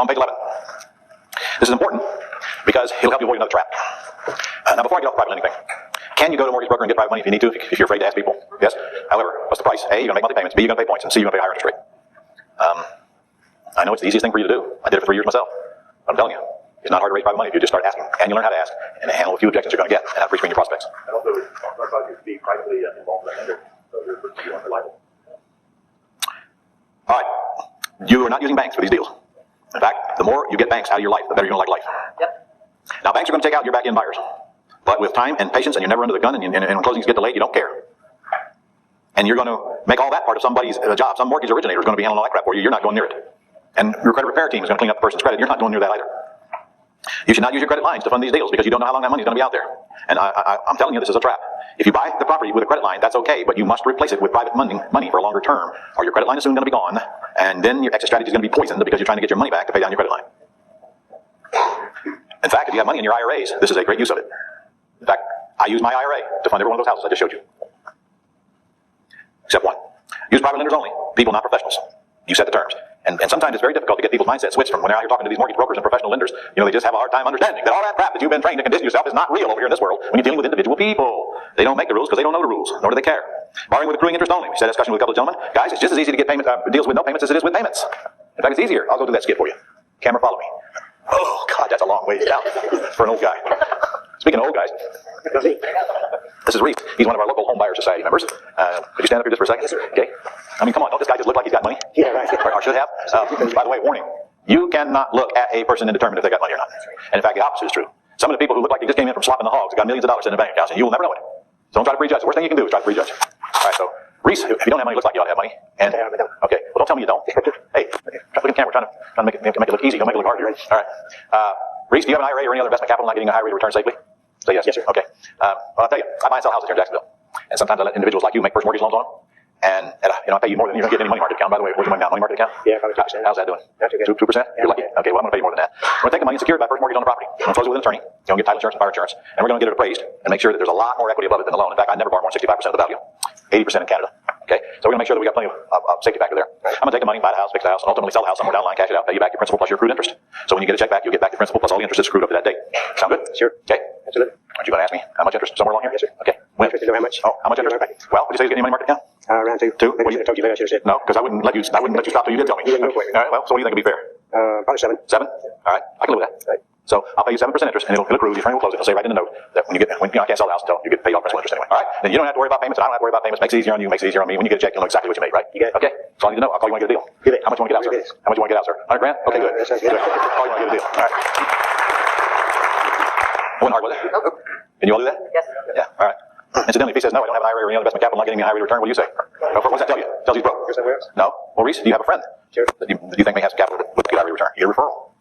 on page 11. This is important because it'll help you avoid another trap. Now, before I get off the private lending thing, can you go to a mortgage broker and get private money if you need to, if you're afraid to ask people? Yes. However, what's the price? A, you're going to make monthly payments. B, you're going to pay points. And C, you're going to pay a higher interest rate. I know it's the easiest thing for you to do. I did it for 3 years myself. But I'm telling you, it's not hard to raise private money if you just start asking. And you learn how to ask and handle a few objections you're going to get and how to pre-screen your prospects. And also, our project be privately involved in that lender, so you're unreliable. All right. You are not using banks for these deals. In fact, the more you get banks out of your life, the better you're going to like life. Yep. Now, banks are going to take out your back-end buyers. But with time and patience, and you're never under the gun, and when closings get delayed, you don't care. And you're going to make all that part of somebody's job. Some mortgage originator is going to be handling all that crap for you. You're not going near it. And your credit repair team is going to clean up the person's credit. You're not going near that either. You should not use your credit lines to fund these deals because you don't know how long that money is going to be out there. And I'm telling you, this is a trap. If you buy the property with a credit line, that's okay, but you must replace it with private money for a longer term, or your credit line is soon going to be gone, and then your exit strategy is going to be poisoned because you're trying to get your money back to pay down your credit line. In fact, if you have money in your IRAs, this is a great use of it. In fact, I use my IRA to fund every one of those houses I just showed you. Except one. Use private lenders only. People, not professionals. You set the terms. And sometimes it's very difficult to get people's mindset switched from when they're out here talking to these mortgage brokers and professional lenders. You know, they just have a hard time understanding that all that crap that you've been trained to condition yourself is not real over here in this world when you're dealing with individual people. They don't make the rules because they don't know the rules, nor do they care. Borrowing with accruing interest only. We had a discussion with a couple of gentlemen. Guys, it's just as easy to get payments, deals with no payments as it is with payments. In fact, it's easier. I'll go do that skit for you. Camera, follow me. Oh, God, that's a long ways down for an old guy. Speaking of old guys, this is Reese. He's one of our local home buyer society members. Could you stand up here just for a second? Yes, sir. Okay. I mean, come on, don't this guy just look like he's got money? Yeah, right. Or should have. By the way, warning. You cannot look at a person and determine if they got money or not. And in fact, the opposite is true. Some of the people who look like they just came in from slopping the hogs got millions of dollars in their bank accounts, and you will never know it. So don't try to prejudge. The worst thing you can do is try to prejudge. All right, so Reese, if you don't have money, it looks like you ought to have money. And okay, well, don't tell me you don't. Hey, look at the camera, trying to make it look easy. Don't make it look hard. All right. Reese, do you have an IRA or any other investment capital not getting a high rate of return safely? Say yes. Yes, sir. Okay. Well, I'll tell you, I buy and sell houses here in Jacksonville. And sometimes I let individuals like you make first mortgage loans on them. And I pay you more than you're going to get in any money market account. By the way, what's your money now? Money market account? Yeah, probably 2%. How's that doing? Not too good. 2%? You're lucky? Okay, well, I'm going to pay you more than that. We're going to take the money and secure it by first mortgage on the property. We're going to close it with an attorney. You're going to get title insurance and fire insurance. And we're going to get it appraised and make sure that there's a lot more equity above it than the loan. In fact, I never borrow more than 65% of the value. 80% in Canada. Okay? So we're going to make sure that we got plenty of safety factor there. I'm going to take the money, buy the house, fix the house, and ultimately sell the house somewhere down the line, cash it out, pay you back your principal plus your accrued interest. So when you get a check back, you'll get back the principal plus all the interest that's accrued up to that date. Sound good? Sure. Okay. Absolutely. Aren't you going to ask me how much interest somewhere along here? Yes, sir. Okay. When? Interested to know how much? Oh, how much interest? Well, would you say he's getting any money market account? Around 2. Two? Maybe I should have told you that. I should have said. No, because I wouldn't let you stop till you did tell me. You didn't go for it. All right, well, so what do you think would be fair? Probably 7. 7? All right, I can live with that. Right. So I'll pay you 7% interest, and it'll accrue. Your attorney will close it. It'll say right in the note that when I can't sell the house until you get paid off principal interest anyway. All right, then you don't have to worry about payments, and I don't have to worry about payments. Makes it easier on you, makes it easier on me. When you get a check, you'll know exactly what you made, right? You got it. Okay, so all you need to know. I'll call you when I get a deal. Give it. How much you want to get out, sir? How much you want to get out, sir? 100 grand? Okay, good. That sounds good. Call you when I get a deal. All right. It wasn't hard, was it? Nope. Can you all do that? Yes. Yeah. All right. Incidentally, if he says no, I don't have an IRA or any other investment capital, not getting me a high rate of return, what do you say? What does that tell you? Tells you he's broke. Go somewhere else? No. Well, Reese, do you have a friend? Sure. That you think may have some capital with a good IRA return? You get a referral.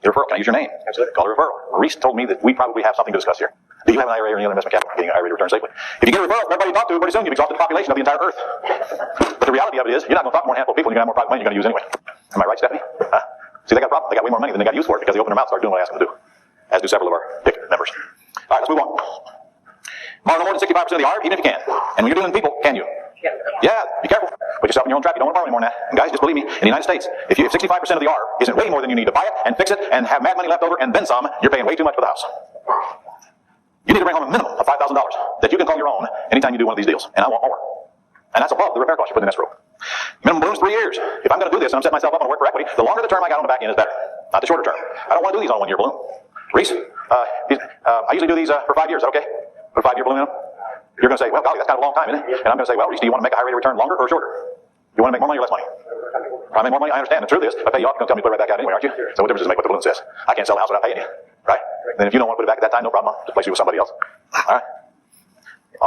Get a referral. Can I use your name? Absolutely. Call a referral. Reese told me that we probably have something to discuss here. Do you have an IRA or any other investment capital getting a high rate of return safely? If you get a referral, everybody you talk to, pretty soon you've exhausted the population of the entire earth. But the reality of it is, you're not going to talk to more than a handful of people, and you're going to have more private money you're going to use anyway. Am I right, Stephanie? See, they got a problem. They got way more money than they got to use for it because they open their mouth and start doing what I ask them to do. As do several of our big members. All right, let's move on. Borrow no more than 65% of the ARB, even if you can. And when you're dealing with people, can you? Yeah, be careful. Put yourself in your own trap. You don't want to borrow any more than that. And guys, just believe me, in the United States, if 65% of the ARB isn't way more than you need to buy it and fix it and have mad money left over and then some, you're paying way too much for the house. You need to bring home a minimum of $5,000 that you can call your own anytime you do one of these deals. And I want more. And that's above the repair cost you put in escrow. Minimum balloon's 3 years. If I'm going to do this and I'm setting myself up on work for equity, the longer the term I got on the back end is better. Not the shorter term. I don't want to do these on a 1 year balloon. Reese, I usually do these for 5 years. Is that okay? Put a 5 year balloon in them? You're going to say, well, golly, that's kind of a long time, isn't it? And I'm going to say, well, Reese, do you want to make a high rate of return longer or shorter? You want to make more money or less money? If I make more money, I understand. The truth is, if I pay you off, you're going to tell me to put it right back out anyway, aren't you? So what difference does it make what the balloon says? I can't sell the house without paying you, right? Then if you don't want to put it back at that time, no problem. I'll just place you with somebody else. All right?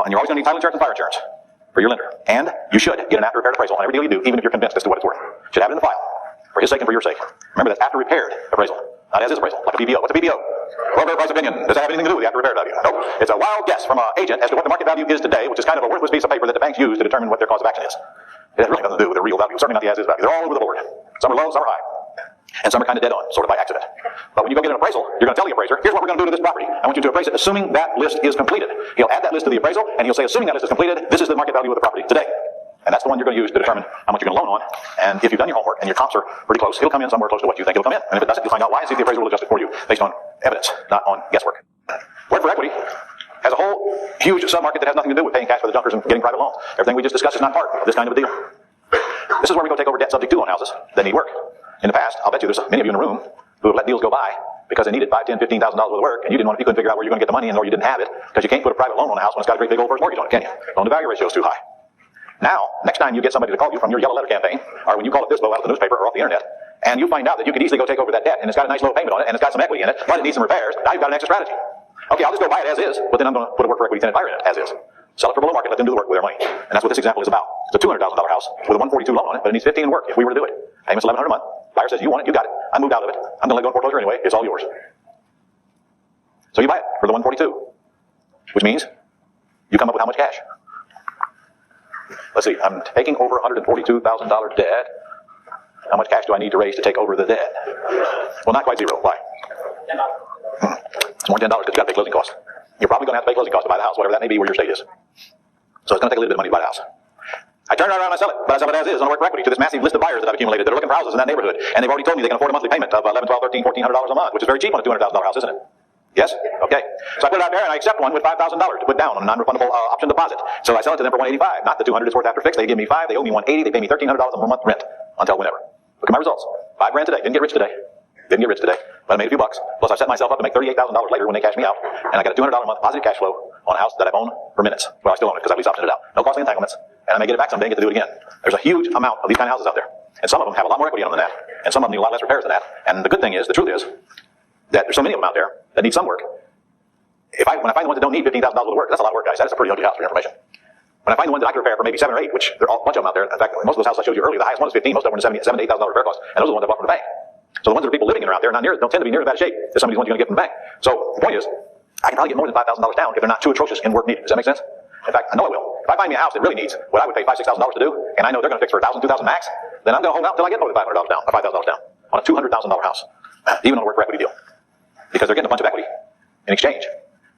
And you're always going to need title insurance and fire insurance for your lender. And you should get an after repaired appraisal on every deal you do, even if you're convinced as to what it's worth. You should have it in the file for his sake and for your sake. Remember, that's after repaired appraisal, not as is appraisal, like a BBO. What's a BBO? Broker price opinion. Does that have anything to do with the after repaired value? Nope. It's a wild guess from an agent as to what the market value is today, which is kind of a worthless piece of paper that the banks use to determine what their cause of action is. It has really nothing to do with the real value, certainly not the as-is value. They're all over the board. Some are low, some are high. And some are kind of dead on, sort of by accident. But when you go get an appraisal, you're going to tell the appraiser, here's what we're going to do to this property. I want you to appraise it assuming that list is completed. He'll add that list to the appraisal, and he'll say, assuming that list is completed, this is the market value of the property today. And that's the one you're going to use to determine how much you're going to loan on. And if you've done your homework and your comps are pretty close, he'll come in somewhere close to what you think he'll come in. And if it doesn't, you'll find out why and see if the appraiser will adjust it for you based on evidence, not on guesswork. Work for equity has a whole huge sub-market that has nothing to do with paying cash for the junkers and getting private loans. Everything we just discussed is not part of this kind of a deal. This is where we go take over debt subject to on houses that need work. In the past, I'll bet you there's many of you in the room who have let deals go by because they needed $5,000, $10,000, $15,000 worth of work, and you couldn't figure out where you're going to get the money, or you didn't have it, because you can't put a private loan on a house when it's got a great big old first mortgage on it, can you? Loan to value ratio is too high. Now, next time you get somebody to call you from your yellow letter campaign, or when you call up FISBO out of the newspaper or off the internet, and you find out that you could easily go take over that debt, and it's got a nice low payment on it, and it's got some equity in it, but it needs some repairs, now you've got an extra strategy. Okay, I'll just go buy it as is, but then I'm going to put a work for equity tenant buyer in it as is. Sell it for below market, let them do the work with their money. And that's what this example is about. It's a $200,000 house with a 142 loan on it, but it needs 15 in work if we were to do it. Payment's $1,100 a month. Buyer says, you want it, you got it. I moved out of it. I'm going to let go in foreclosure anyway. It's all yours. So you buy it for the 142, which means you come up with how much cash? Let's see, I'm taking over $142,000 debt. How much cash do I need to raise to take over the debt? Well, not quite zero. Why? It's more than $10 because you got to pay closing costs. You're probably going to have to pay closing costs to buy the house, whatever that may be where your state is. So it's going to take a little bit of money to buy the house. I turn it around and I sell it, but I sell it as is on a work for equity to this massive list of buyers that I've accumulated that are looking for houses in that neighborhood, and they've already told me they can afford a monthly payment of $11, $12, $13, $1,400 a month, which is very cheap on a $200,000 house, isn't it? Yes? Okay. So I put it out there and I accept one with $5,000 to put down on a non-refundable option deposit. So I sell it to them for $185, not the $200 it's worth after fixed. They give me $5, they owe me $180, they pay me $1,300 a month rent until whenever. Look at my results. $5,000 today. Didn't get rich today. But I made a few bucks. Plus I set myself up to make $38,000 later when they cash me out, and I got a $200 a month positive cash flow on a house that I've owned for minutes. Well, I still own it because I've lease optioned it out. No costly entanglements, and I may get it back someday and get to do it again. There's a huge amount of these kind of houses out there, and some of them have a lot more equity on them than that, and some of them need a lot less repairs than that. And the good thing is, the truth is, that there's so many of them out there that need some work. When I find the ones that don't need $15,000 worth of work, that's a lot of work, guys. That's a pretty ugly house for your information. When I find the ones that I can repair for maybe 7 or 8, which there are a bunch of them out there. In fact, most of those houses I showed you earlier, the highest one is 15. Most of them are $7,000 to $8,000 repair costs, and those are the ones I bought from the bank. So the ones that are people living in or out there don't tend to be near as bad shape as some of these ones you're going to get from the bank. So the point is, I can probably get more than $5,000 down if they're not too atrocious in work needed. Does that make sense? In fact, I know I will. If I find me a house that really needs what I would pay $5,000, $6,000 to do, and I know they're going to fix for $1,000, $2,000 max, then I'm going to hold out until I get more than $500 down, or $5,000 down on a $200,000 house, even on a work for equity deal, because they're getting a bunch of equity in exchange.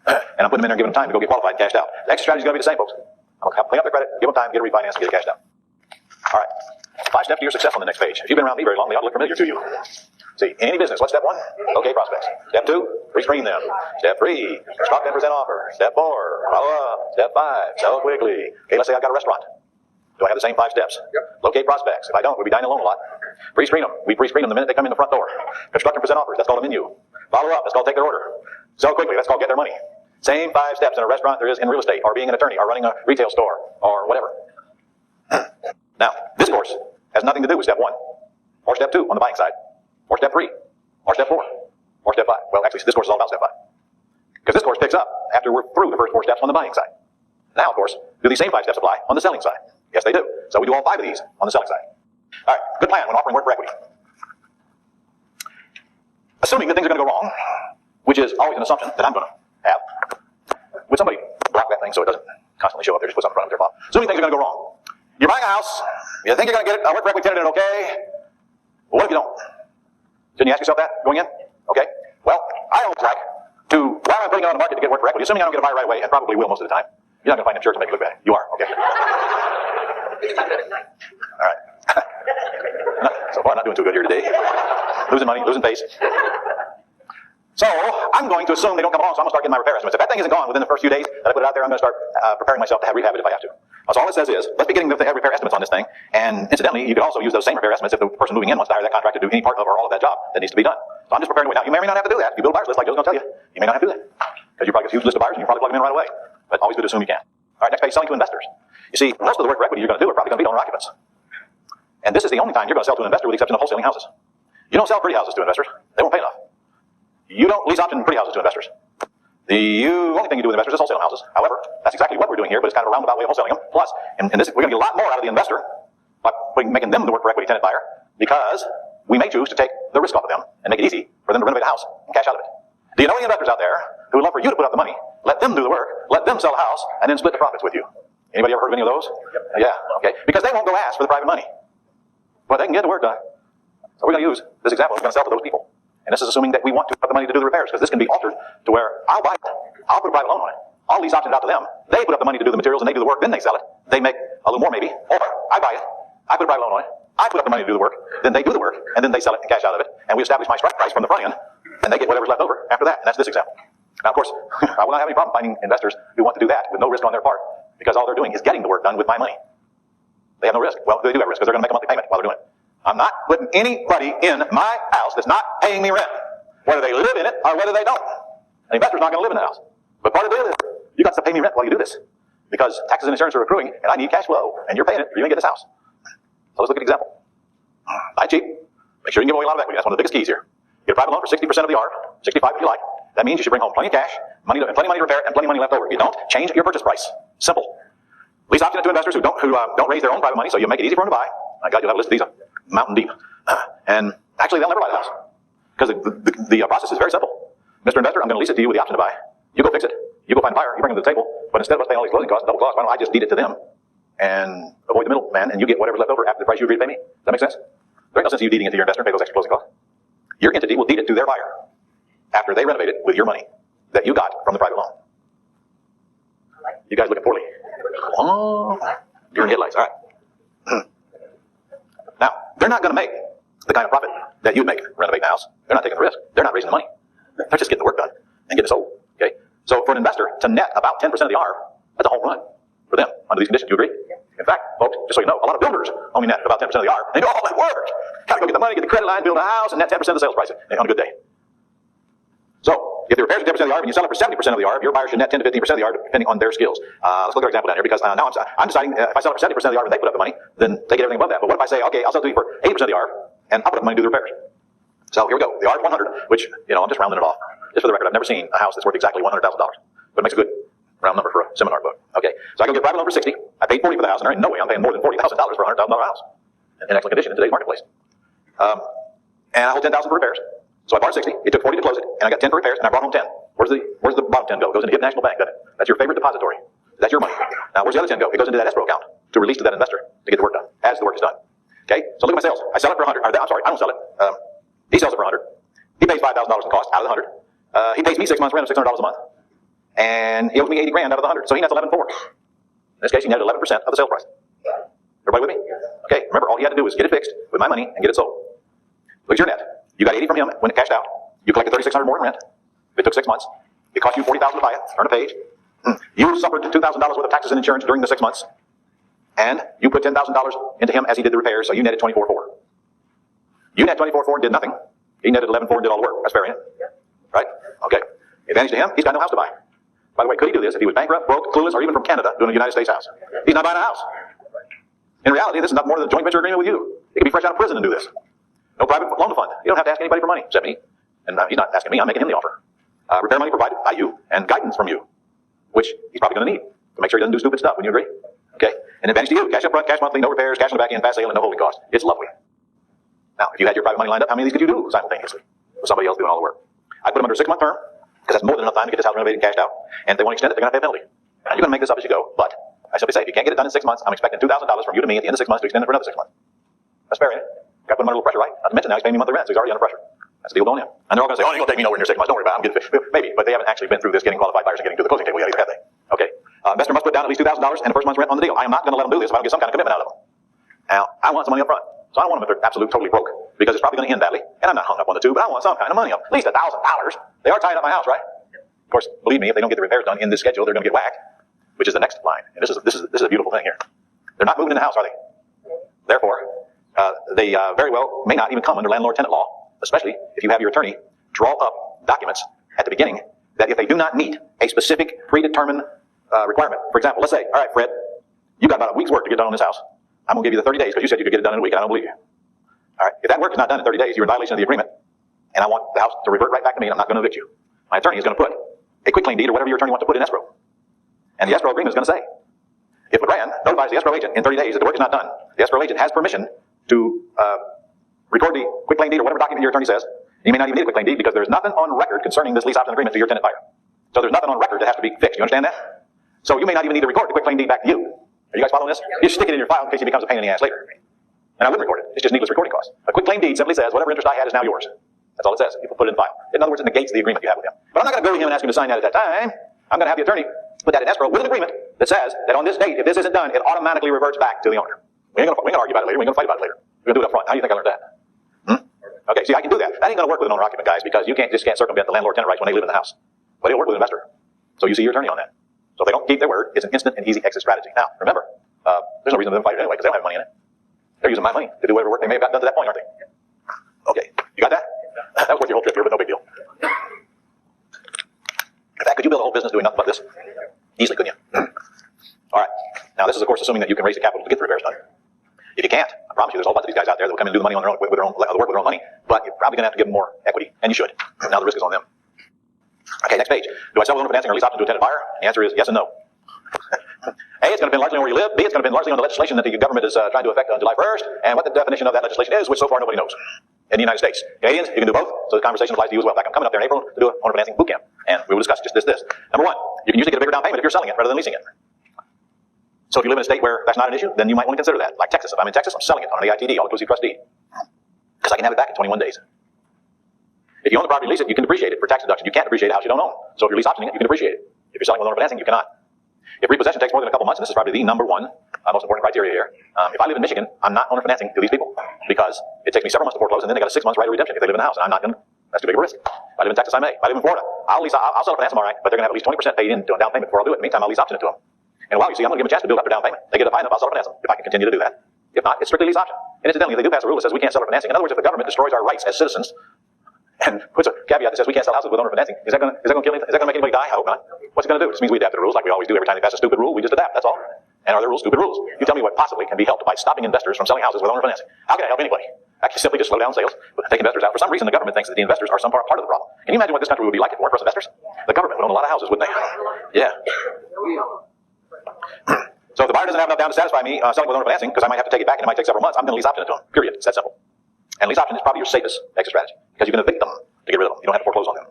And I'm putting them in there and giving them time to go get qualified and cashed out. The extra strategy is going to be the same, folks. I'm going to clean up their credit, give them time, get it refinanced, and get it cashed out. All right. 5 steps to your success on the next page. If you've been around me very long, they ought to look familiar to you. See, in any business, what's step 1? Okay, prospects. Step 2, pre-screen them. Step 3, stock 10% offer. Step 4, follow up. Step 5, sell quickly. Okay, let's say I've got a restaurant. Do I have the same 5 steps? Yep. Locate prospects. If I don't, we'll be dining alone a lot. Pre-screen them. We pre-screen them the minute they come in the front door. Construct 10% offers. That's called a menu. Follow up. That's called take their order. Sell quickly. That's called get their money. Same 5 steps in a restaurant there is in real estate, or being an attorney, or running a retail store, or whatever. Now, this course has nothing to do with step 1, or step 2 on the buying side, or step 3, or step 4, or step 5. Well, actually, this course is all about step 5. Because this course picks up after we're through the first 4 steps on the buying side. Now, of course, do these same 5 steps apply on the selling side? Yes, they do. So we do all 5 of these on the selling side. All right, good plan when offering work for equity. Assuming that things are going to go wrong, which is always an assumption that I'm going to have. Would somebody block that thing so it doesn't constantly show up there? Just put something in front of their file. Assuming things are going to go wrong. You're buying a house. You think you're going to get a work for equity tenant in okay? Well, what if you don't? Didn't you ask yourself that going in? Okay. Well, I always like to, while I'm putting it on the market to get work for equity, assuming I don't get a buyer right away, and probably will most of the time. You're not going to find them church and make it look bad. You are. Okay. All right. So far, not doing too good here today. Losing money, losing pace. So, I'm going to assume they don't come along, so I'm going to start getting my repair estimates. If that thing isn't gone within the first few days that I put it out there, I'm going to start preparing myself to have rehab it if I have to. So all it says is, let's be getting the repair estimates on this thing, and incidentally, you could also use those same repair estimates if the person moving in wants to hire that contractor to do any part of or all of that job that needs to be done. So I'm just preparing it now. You may or may not have to do that. If you build a buyer's list like Joe's going to tell you, you may not have to do that. Because you probably get a huge list of buyers and you probably plug them in right away. But always good to assume you can. All right, next page, selling to investors. You see, most of the work for equity you're going to do are probably going to be owner occupants. And this is the only time you're going to sell to an investor with the exception of wholesaling houses. You don't sell pretty houses to investors. They won't pay enough. You don't lease option pretty houses to investors. The only thing you do with investors is wholesaling houses. However, that's exactly what we're doing here, but it's kind of a roundabout way of wholesaling them. Plus, in this, we're going to get a lot more out of the investor by making them the work for equity tenant buyer, because we may choose to take the risk off of them and make it easy for them to renovate a house and cash out of it. Do you know any investors out there who would love for you to put up the money, let them do the work, let them sell a house, and then split the profits with you? Anybody ever heard of any of those? Yep. Yeah, okay. Because they won't go ask for the private money. But they can get the work done. So we're going to use this example. We're going to sell to those people. And this is assuming that we want to put the money to do the repairs, because this can be altered to where I'll buy it, I'll put a private loan on it, I'll lease option it out to them, they put up the money to do the materials and they do the work, then they sell it, they make a little more maybe, or I buy it, I put a private loan on it, I put up the money to do the work, then they do the work, and then they sell it and cash out of it, and we establish my strike price from the front end, and they get whatever's left over after that, and that's this example. Now, of course, I will not have any problem finding investors who want to do that with no risk on their part, because all they're doing is getting the work done with my money. They have no risk. Well, they do have risk, because they're going to make a monthly payment while they're doing it. I'm not putting anybody in my house that's not paying me rent, whether they live in it or whether they don't. An investor's not going to live in the house. But part of the deal is, you got to pay me rent while you do this, because taxes and insurance are accruing, and I need cash flow, and you're paying it, or you're going to get this house. So let's look at an example. Buy cheap. Make sure you can give away a lot of equity. That's one of the biggest keys here. Get a private loan for 60% of the ARV, 65 if you like. That means you should bring home plenty of cash, plenty of money to repair it, and plenty of money left over. If you don't, change your purchase price. Simple. Lease option to investors who don't raise their own private money, so you make it easy for them to buy. My God, you'll have a list of these mountain deep. And actually, they'll never buy the house, because the process is very simple. Mr. Investor, I'm going to lease it to you with the option to buy. You go fix it. You go find a buyer. You bring them to the table. But instead of us paying all these closing costs, double costs, why don't I just deed it to them and avoid the middleman, and you get whatever's left over after the price you agree to pay me? Does that make sense? There ain't no sense in you deeding it to your investor and pay those extra closing costs. Your entity will deed it to their buyer after they renovate it with your money that you got from the private loan. You guys looking poorly. Oh, you're in headlights. All right. Now, they're not going to make the kind of profit that you'd make renovating the house. They're not taking the risk. They're not raising the money. They're just getting the work done and getting it sold. Okay. So for an investor to net about 10% of the ARV, that's a home run for them under these conditions. Do you agree? In fact, folks, just so you know, a lot of builders only net about 10% of the ARV. They do all that work. Gotta go get the money, get the credit line, build a house, and net 10% of the sales price on a good day. So, if the repairs are 10% of the ARV and you sell it for 70% of the ARV, your buyer should net 10 to 15% of the ARV depending on their skills. Let's look at our example down here, because now I'm deciding if I sell it for 70% of the ARV and they put up the money, then they get everything above that. But what if I say, okay, I'll sell it to you for 80% of the ARV and I'll put up the money to do the repairs? So here we go. The ARV 100, which, I'm just rounding it off. Just for the record, I've never seen a house that's worth exactly $100,000. But it makes a good round number for a seminar book. Okay, so I go get a private loan for 60. I paid 40 for the house, and there ain't no way I'm paying more than $40,000 for a $100,000 house in excellent condition in today's marketplace. And I hold 10,000 for repairs. So I borrowed 60. It took 40 to close it, and I got 10 for repairs, and I brought home 10. Where's the bottom 10 go? It goes into Hip National Bank, doesn't it? That's your favorite depository. That's your money. Now, where's the other 10 go? It goes into that escrow account to release to that investor to get the work done as the work is done. Okay, so look at my sales. I sell it for 100. I'm sorry, I don't sell it. He sells it for 100. He pays $5,000 in cost out of the 100. He pays me 6 months rent of $600 a month. And he owes me 80 grand out of the 100. So he nets 11.4. In this case, he netted 11% of the sales price. Everybody with me? Okay, remember, all he had to do was get it fixed with my money and get it sold. Look at your net. You got 80 from him when it cashed out. You collected $3,600 more in rent. It took 6 months. It cost you $40,000 to buy it, turn a page. You suffered $2,000 worth of taxes and insurance during the 6 months. And you put $10,000 into him as he did the repairs, so you netted $24,400. You net $24,400 and did nothing. He netted $11,400 and did all the work. That's fair, ain't it? Right? Okay. Advantage to him, he's got no house to buy. By the way, could he do this if he was bankrupt, broke, clueless, or even from Canada doing a United States house? He's not buying a house. In reality, this is nothing more than a joint venture agreement with you. He could be fresh out of prison and do this. No private loan to fund. You don't have to ask anybody for money except me. And he's not asking me, I'm making him the offer. Repair money provided by you and guidance from you, which he's probably going to need to make sure he doesn't do stupid stuff. Wouldn't you agree? Okay. An advantage to you. Cash up front, cash monthly, no repairs, cash on the back end, fast sale, and no holding costs. It's lovely. Now, if you had your private money lined up, how many of these could you do simultaneously with somebody else doing all the work? I'd put them under a 6-month term, because that's more than enough time to get this house renovated and cashed out. And if they want to extend it, they're going to pay a penalty. Now, you're going to make this up as you go, but I simply say, if you can't get it done in 6 months, I'm expecting $2,000 from you to me at the end of 6 months to extend it for another 6 months. That's fair, ain't it? Got to put him under a little pressure, right? Not to mention now he's paying me monthly rent, so he's already under pressure. That's the deal going in. And they're all going to say, oh, it ain't going to take me nowhere near 6 months. Don't worry about it. I'm getting fit. Maybe, but they haven't actually been through this getting qualified buyers and getting to the closing table yet either, have they? Okay. Investor must put down at least $2,000 and the first month's rent on the deal. I am not going to let them do this if I don't get some kind of commitment out of them. Now, I want some money up front. So I don't want them if they're absolutely totally broke, because it's probably going to end badly. And I'm not hung up on the two, but I want some kind of money up. At least $1,000. They are tying up my house, right? Of course, believe me, if they don't get the repairs done in this schedule, they're going to get whacked, which is the next line. And this is a beautiful thing here. They're not moving in the house, are they? Therefore, they very well may not even come under landlord-tenant law, especially if you have your attorney draw up documents at the beginning that if they do not meet a specific predetermined requirement. For example, let's say, all right, Fred, you got about a week's work to get done on this house. I'm going to give you the 30 days because you said you could get it done in a week, and I don't believe you. All right, if that work is not done in 30 days, you're in violation of the agreement, and I want the house to revert right back to me, and I'm not going to evict you. My attorney is going to put a quitclaim deed or whatever your attorney wants to put in escrow. And the escrow agreement is going to say, if LeGrand notifies the escrow agent in 30 days that the work is not done, the escrow agent has permission to record the quitclaim deed or whatever document your attorney says. You may not even need a quitclaim deed because there's nothing on record concerning this lease option agreement to your tenant buyer. So there's nothing on record that has to be fixed. You understand that? So you may not even need to record the quitclaim deed back to you. Are you guys following this? You stick it in your file in case it becomes a pain in the ass later. And I wouldn't record it. It's just needless recording costs. A quitclaim deed simply says whatever interest I had is now yours. That's all it says. People put it in the file. In other words, it negates the agreement you have with him. But I'm not going to go to him and ask him to sign that at that time. I'm going to have the attorney put that in escrow with an agreement that says that on this date, if this isn't done, it automatically reverts back to the owner. We ain't gonna argue about it later. We ain't gonna fight about it later. We're gonna do it up front. How do you think I learned that? Okay, see, I can do that. That ain't gonna work with an owner-occupant, guys, because you can't circumvent the landlord-tenant rights when they live in the house. But it'll work with an investor. So you see your attorney on that. So if they don't keep their word, it's an instant and easy exit strategy. Now, remember, there's no reason for them to fight it anyway because they don't have money in it. They're using my money to do whatever work they may have gotten done to that point, aren't they? Okay, you got that? That was worth your whole trip here, but no big deal. In fact, could you build a whole business doing nothing but this? Easily, couldn't you? All right. Now, this is, of course, assuming that you can raise the capital to get the repairs done. If you can't, I promise you, there's a whole bunch of these guys out there that will come in and do the money on their own, with their own, the work with their own money, but you're probably going to have to give them more equity, and you should. Now the risk is on them. Okay, next page. Do I sell with owner financing or lease option to a tenant buyer? The answer is yes and no. A, it's going to depend largely on where you live. B, it's going to depend largely on the legislation that the government is trying to effect on July 1st, and what the definition of that legislation is, which so far nobody knows. In the United States. Canadians, you can do both, so the conversation applies to you as well. In fact, I'm coming up there in April to do an owner financing boot camp, and we will discuss just this. Number one, you can usually get a bigger down payment if you're selling it rather than leasing it. So if you live in a state where that's not an issue, then you might want to consider that. Like Texas. If I'm in Texas, I'm selling it on an AITD, all-inclusive trust deed, because I can have it back in 21 days. If you own the property, lease it, you can depreciate it for tax deduction. You can't depreciate a house you don't own. So if you're lease optioning it, you can depreciate it. If you're selling with owner financing, you cannot. If repossession takes more than a couple months, and this is probably the number one most important criteria here, if I live in Michigan, I'm not owner financing to these people because it takes me several months to foreclose, and then they got a 6 months right of redemption if they live in the house, and I'm not going to. That's too big a risk. If I live in Texas, I may. If I live in Florida, I'll sell finance them all right, but they're going to have at least 20% paid into a down payment before I'll do it. In the meantime, I'll lease option it to them. And while you see, I'm going to give them a chance to build up their down payment. They get a high enough, I'll sell finance them if I can continue to do that. If not, it's strictly lease option. And incidentally, if they do pass a rule that says we can't sell financing, in other words, if the government destroys our rights as citizens and puts a caveat that says we can't sell houses with owner financing, is that going to kill anything? Is that going to make anybody die? I hope not. What's it going to do? It just means we adapt to the rules like we always do. Every time they pass a stupid rule, we just adapt. That's all. And are there rules? Stupid rules. You tell me what possibly can be helped by stopping investors from selling houses with owner financing. How can I help anybody? I can simply just slow down sales, take investors out. For some reason, the government thinks that the investors are some part of the problem. Can you imagine what this country would be like if it weren't for investors? The government would own a lot of houses, wouldn't they? Yeah. So if the buyer doesn't have enough down to satisfy me selling with owner financing, because I might have to take it back and it might take several months, I'm going to lease option it to them. Period. It's that simple. And lease option is probably your safest exit strategy because you can evict them to get rid of them. You don't have to foreclose on them.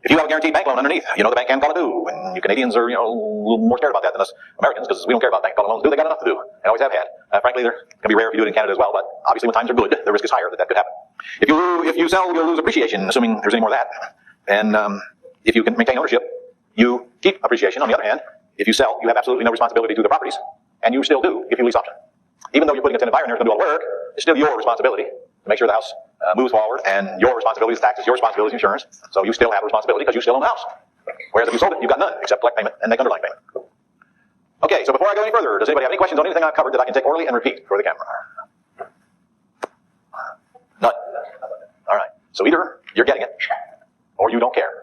If you have a guaranteed bank loan underneath, you know the bank can call it due, and you Canadians are, a little more scared about that than us Americans because we don't care about bank calling loans due. They got enough to do, and always have had. Frankly, they're going to be rare if you do it in Canada as well, but obviously when times are good, the risk is higher that could happen. If you sell, you'll lose appreciation, assuming there's any more of that. And if you can maintain ownership, you keep appreciation. On the other hand, if you sell, you have absolutely no responsibility to the properties, and you still do if you lease option. Even though you're putting a tenant buyer in there who's going to do all the work, it's still your responsibility to make sure the house moves forward, and your responsibility is taxes, your responsibility is insurance, so you still have a responsibility because you still own the house. Whereas if you sold it, you've got none, except collect payment and make underlying payment. Okay, so before I go any further, does anybody have any questions on anything I've covered that I can take orally and repeat for the camera? None. All right, so either you're getting it, or you don't care.